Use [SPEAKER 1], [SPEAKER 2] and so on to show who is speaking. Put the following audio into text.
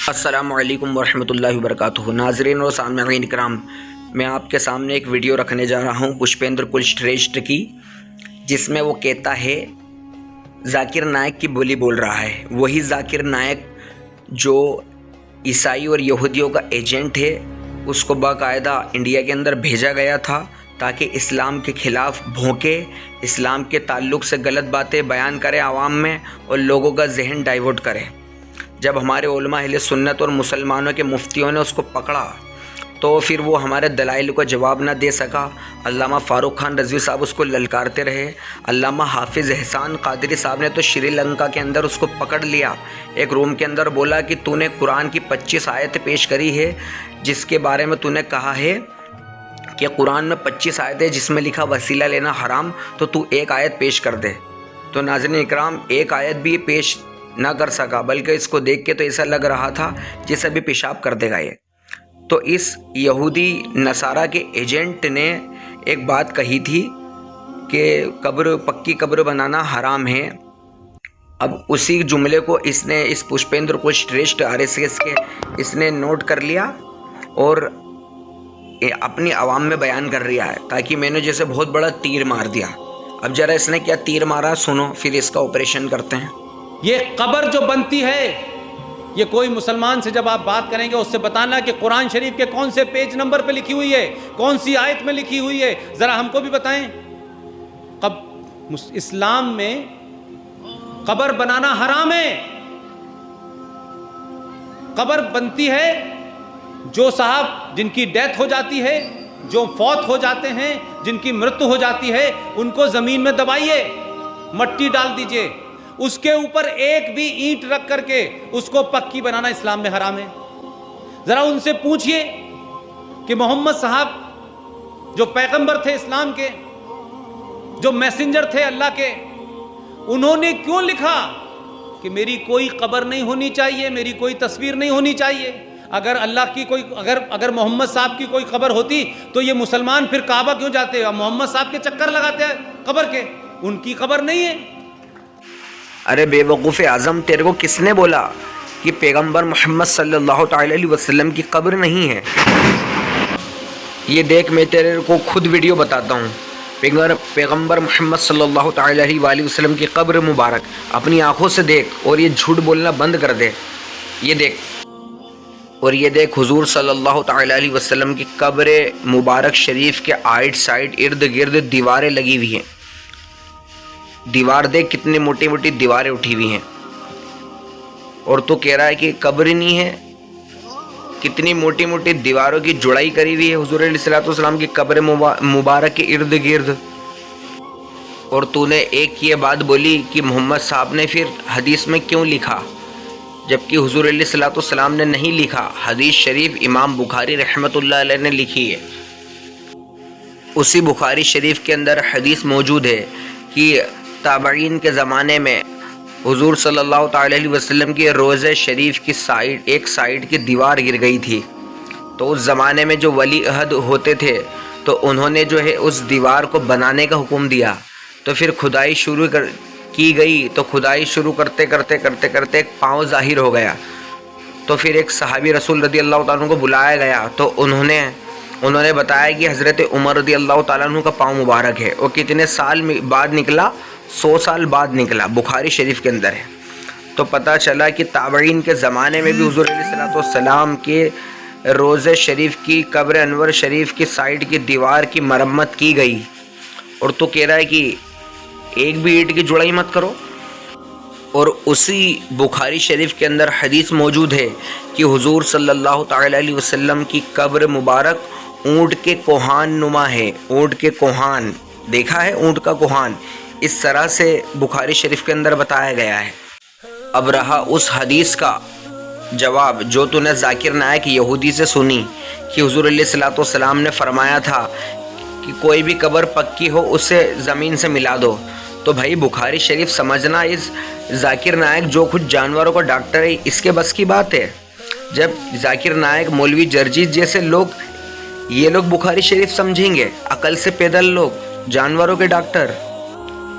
[SPEAKER 1] السلام علیکم ورحمۃ اللہ وبرکاتہ۔ ناظرین و سامعین کرام، میں آپ کے سامنے ایک ویڈیو رکھنے جا رہا ہوں پشپیندر کلشریشٹھ کی، جس میں وہ کہتا ہے ذاکر نائک کی بولی بول رہا ہے۔ وہی ذاکر نائک جو عیسائی اور یہودیوں کا ایجنٹ ہے، اس کو باقاعدہ انڈیا کے اندر بھیجا گیا تھا تاکہ اسلام کے خلاف بھونکے، اسلام کے تعلق سے غلط باتیں بیان کرے عوام میں اور لوگوں کا ذہن ڈائیورٹ کرے۔ جب ہمارے علماء اہل سنت اور مسلمانوں کے مفتیوں نے اس کو پکڑا تو پھر وہ ہمارے دلائل کو جواب نہ دے سکا۔ علامہ فاروق خان رضوی صاحب اس کو للکارتے رہے۔ علامہ حافظ احسان قادری صاحب نے تو شری لنکا کے اندر اس کو پکڑ لیا، ایک روم کے اندر بولا کہ تو نے قرآن کی 25 آیتیں پیش کری ہے جس کے بارے میں تو نے کہا ہے کہ قرآن میں 25 آیتیں جس میں لکھا وسیلہ لینا حرام، تو ایک آیت پیش کر دے۔ تو ناظرین اکرام، ایک آیت بھی پیش نہ کر سکا، بلکہ اس کو دیکھ کے تو ایسا لگ رہا تھا جیسے ابھی پیشاب کر دے گا یہ۔ تو اس یہودی نصارہ کے ایجنٹ نے ایک بات کہی تھی کہ پکی قبر بنانا حرام ہے۔ اب اسی جملے کو اس نے اس پشپیندر کلشریشٹھ RSS کے اس نے نوٹ کر لیا اور اپنی عوام میں بیان کر رہا ہے، تاکہ میں نے جیسے بہت بڑا تیر مار دیا۔ اب ذرا اس نے کیا تیر مارا سنو، پھر اس کا آپریشن کرتے ہیں۔
[SPEAKER 2] یہ قبر جو بنتی ہے، یہ کوئی مسلمان سے جب آپ بات کریں گے اس سے بتانا کہ قرآن شریف کے کون سے پیج نمبر پہ لکھی ہوئی ہے، کون سی آیت میں لکھی ہوئی ہے، ذرا ہم کو بھی بتائیں۔ اسلام میں قبر بنانا حرام ہے۔ قبر بنتی ہے جو صاحب جن کی ڈیتھ ہو جاتی ہے، جو فوت ہو جاتے ہیں، جن کی مرتو ہو جاتی ہے، ان کو زمین میں دبائیے، مٹی ڈال دیجئے، اس کے اوپر ایک بھی اینٹ رکھ کر کے اس کو پکی بنانا اسلام میں حرام ہے۔ ذرا ان سے پوچھئے کہ محمد صاحب جو پیغمبر تھے اسلام کے، جو میسنجر تھے اللہ کے، انہوں نے کیوں لکھا کہ میری کوئی قبر نہیں ہونی چاہیے، میری کوئی تصویر نہیں ہونی چاہیے؟ اگر اللہ کی کوئی اگر محمد صاحب کی کوئی قبر ہوتی تو یہ مسلمان پھر کعبہ کیوں جاتے ہیں، محمد صاحب کے چکر لگاتے ہیں قبر کے؟ ان کی قبر نہیں ہے۔
[SPEAKER 1] ارے بے وقوف اعظم، تیرے کو کس نے بولا کہ پیغمبر محمد صلی اللہ تعالی علیہ وسلم کی قبر نہیں ہے؟ یہ دیکھ، میں تیرے کو خود ویڈیو بتاتا ہوں۔ پیغمبر محمد صلی اللہ تعالی علیہ وآلہ وسلم کی قبر مبارک اپنی آنکھوں سے دیکھ، اور یہ جھوٹ بولنا بند کر دے۔ یہ دیکھ، اور یہ دیکھ حضور صلی اللہ تعالی علیہ وسلم کی قبر مبارک شریف کے آئٹ سائڈ ارد گرد دیواریں لگی ہوئی ہیں۔ دیوار دیکھ، کتنی موٹی موٹی دیواریں اٹھی ہوئی ہیں، اور تو کہہ رہا ہے کہ قبر نہیں ہے۔ کتنی موٹی موٹی دیواروں کی جڑائی کری ہوئی ہے حضور علیہ الصلوۃ والسلام کی قبر مبارک کے ارد گرد، اور تو نے ایک یہ بات بولی کہ محمد صاحب نے پھر حدیث میں کیوں لکھا، جبکہ حضور علیہ الصلوۃ والسلام نے نہیں لکھا۔ حدیث شریف امام بخاری رحمۃ اللہ علیہ نے لکھی ہے۔ اسی بخاری شریف کے اندر حدیث موجود ہے کہ تابعین کے زمانے میں حضور صلی اللہ تعالی علیہ وسلم کی روضہ شریف کی ایک سائیڈ کی دیوار گر گئی تھی۔ تو اس زمانے میں جو ولی عہد ہوتے تھے تو انہوں نے جو ہے اس دیوار کو بنانے کا حکم دیا۔ تو پھر کھدائی شروع کی گئی، تو کھدائی شروع کرتے کرتے ایک پاؤں ظاہر ہو گیا۔ تو پھر ایک صحابی رسول رضی اللہ تعالیٰ عنہ کو بلایا گیا، تو انہوں نے بتایا کہ حضرت عمر رضی اللہ تعالیٰ عنہ کا پاؤں مبارک ہے، اور کتنے سال بعد نکلا؟ 100 سال بعد نکلا، بخاری شریف کے اندر ہے۔ تو پتہ چلا کہ تابعین کے زمانے میں بھی حضور علیہ الصلوۃ والسلام کے روضہ شریف کی قبر انور شریف کی سائیڈ کی دیوار کی مرمت کی گئی، اور تو کہہ رہا ہے کہ ایک بھی اینٹ کی جڑائی مت کرو۔ اور اسی بخاری شریف کے اندر حدیث موجود ہے کہ حضور صلی اللہ تعالی علیہ وسلم کی قبر مبارک اونٹ کے کوہان نما ہے۔ اونٹ کے کوہان دیکھا ہے، اونٹ کا کوہان، اس طرح سے بخاری شریف کے اندر بتایا گیا ہے۔ اب رہا اس حدیث کا جواب جو تو نے ذاکر نائک یہودی سے سنی کہ حضور علیہ الصلوۃ والسلام نے فرمایا تھا کہ کوئی بھی قبر پکی ہو اسے زمین سے ملا دو۔ تو بھائی بخاری شریف سمجھنا، اس ذاکر نائک جو خود جانوروں کا ڈاکٹر ہے، اس کے بس کی بات ہے؟ جب ذاکر نائک، مولوی جرجیت جیسے لوگ، یہ لوگ بخاری شریف سمجھیں گے، عقل سے پیدل لوگ، جانوروں کے ڈاکٹر،